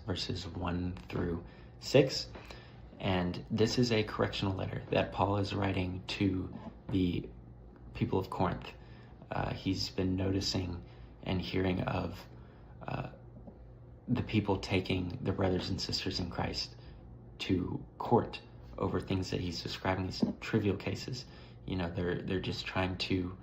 verses 1 through 6. And this is a correctional letter that Paul is writing to the people of Corinth. He's been noticing and hearing of the people taking the brothers and sisters in Christ to court over things that he's describing as trivial cases. They're just trying to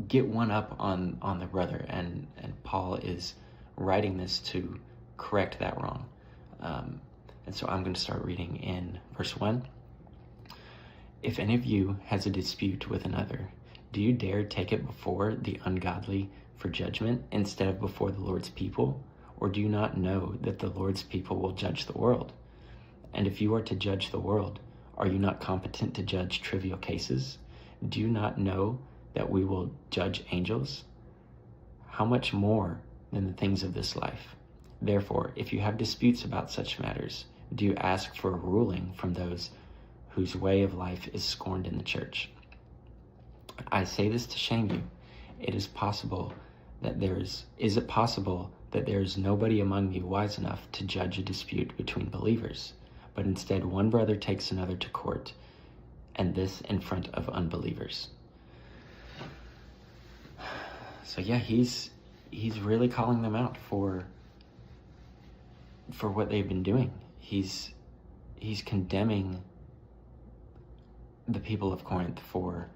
get one up on the brother, and Paul is writing this to correct that wrong. And so I'm going to start reading in verse 1. If any of you has a dispute with another, do you dare take it before the ungodly for judgment instead of before the Lord's people? Or do you not know that the Lord's people will judge the world? And if you are to judge the world, are you not competent to judge trivial cases? Do you not know that we will judge angels? How much more than the things of this life? Therefore, if you have disputes about such matters, do you ask for a ruling from those whose way of life is scorned in the church? I say this to shame you. Is it possible that there is nobody among you wise enough to judge a dispute between believers? But instead one brother takes another to court, and this in front of unbelievers. So yeah, he's really calling them out for what they've been doing. He's condemning the people of Corinth for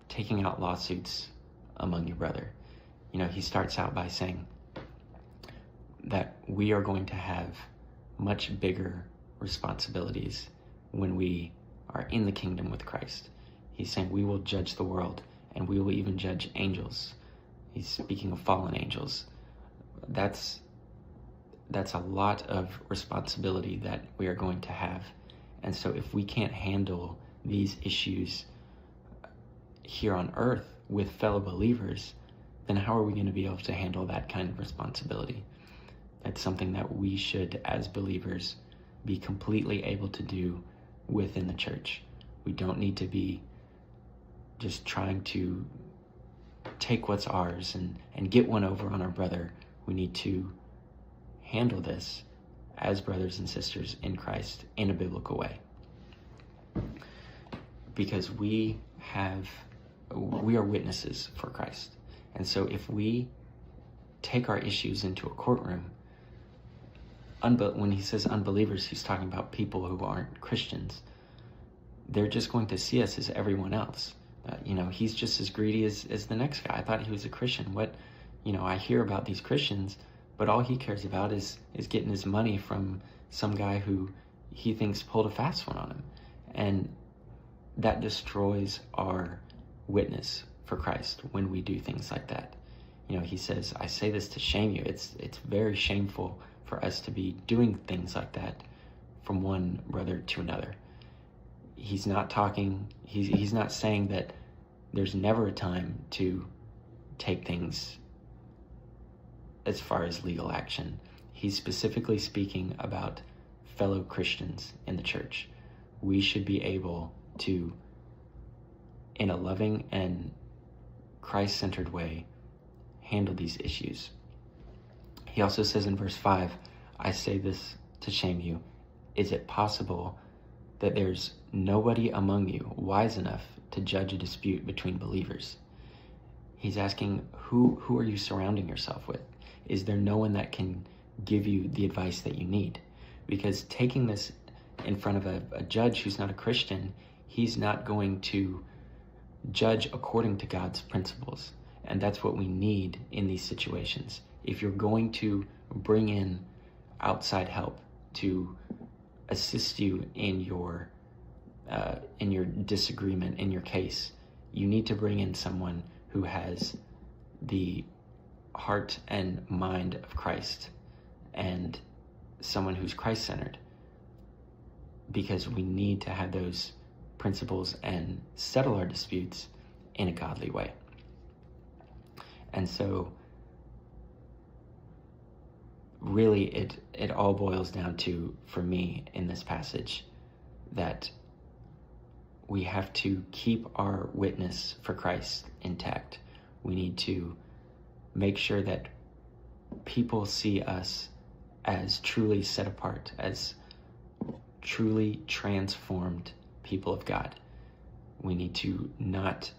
taking out lawsuits among your brother. He starts out by saying that we are going to have much bigger responsibilities when we are in the kingdom with Christ. He's saying we will judge the world, and we will even judge angels. He's speaking of fallen angels. That's a lot of responsibility that we are going to have. And so if we can't handle these issues here on earth with fellow believers, then how are we going to be able to handle that kind of responsibility? That's something that we should, as believers, be completely able to do within the church. We don't need to be just trying to take what's ours and get one over on our brother. We need to handle this as brothers and sisters in Christ in a biblical way. Because we are witnesses for Christ. And so if we take our issues into a courtroom, when he says unbelievers, he's talking about people who aren't Christians. They're just going to see us as everyone else. He's just as greedy as the next guy. I thought he was a Christian. I hear about these Christians, but all he cares about is getting his money from some guy who he thinks pulled a fast one on him. And that destroys our witness for Christ when we do things like that. He says, I say this to shame you. It's very shameful for us to be doing things like that from one brother to another. He's not saying that there's never a time to take things as far as legal action. He's specifically speaking about fellow Christians in the church. We should be able to, in a loving and Christ-centered way, handle these issues. He also says in verse 5, I say this to shame you. Is it possible that there's nobody among you wise enough to judge a dispute between believers? He's asking, who are you surrounding yourself with? Is there no one that can give you the advice that you need? Because taking this in front of a judge who's not a Christian, he's not going to judge according to God's principles. And that's what we need in these situations. If you're going to bring in outside help to assist you in your disagreement, in your case, you need to bring in someone who has the heart and mind of Christ and someone who's Christ-centered, because we need to have those principles and settle our disputes in a godly way. And so really it all boils down to, for me in this passage, that we have to keep our witness for Christ intact. We need to make sure that people see us as truly set apart, as truly transformed people of God. We need to not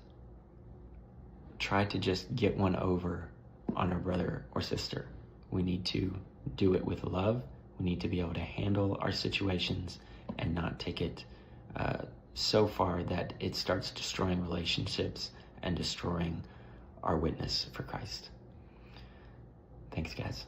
try to just get one over on our brother or sister. We need to do it with love. We need to be able to handle our situations and not take it so far that it starts destroying relationships and destroying our witness for Christ. Thanks, guys.